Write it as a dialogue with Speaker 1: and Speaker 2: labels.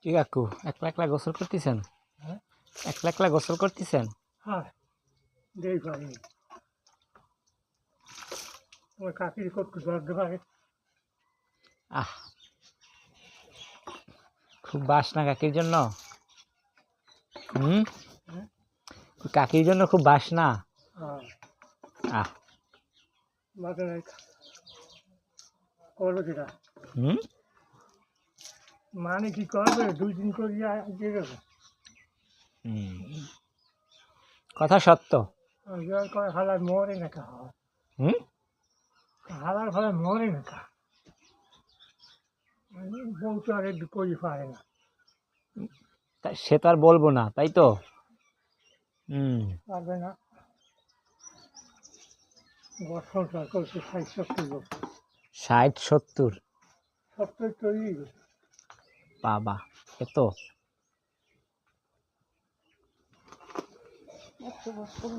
Speaker 1: কি কাকু একলা একলা গোসল করতেছেন?
Speaker 2: হ্যাঁ
Speaker 1: একলা একলা গোসল করতেছেন?
Speaker 2: হ্যাঁ দেই পারি তোমার কাকির কত জল দেবে
Speaker 1: আহ, খুব বাসনা কাকির জন্য। হুম,
Speaker 2: হ্যাঁ
Speaker 1: কাকির জন্য খুব বাসনা।
Speaker 2: হ্যাঁ
Speaker 1: আহ,
Speaker 2: বাজার করবে কিনা
Speaker 1: হুম,
Speaker 2: মানে কি করবে 2 দিন করিয়া দিয়ে দেবে
Speaker 1: হুম, কথা সত্য।
Speaker 2: জল করে হালার মরে না কা
Speaker 1: হুম,
Speaker 2: হালার ফলে মরে না কা বউ তো আর একটু করি পারে না
Speaker 1: সে তো আর বলবো না, তাই তো। হুম,
Speaker 2: পারবে না সংসার করছে 60-70 লোক
Speaker 1: 60-70?
Speaker 2: 70 তৈরি গেছে
Speaker 1: বাবা, এত?
Speaker 3: এত বছর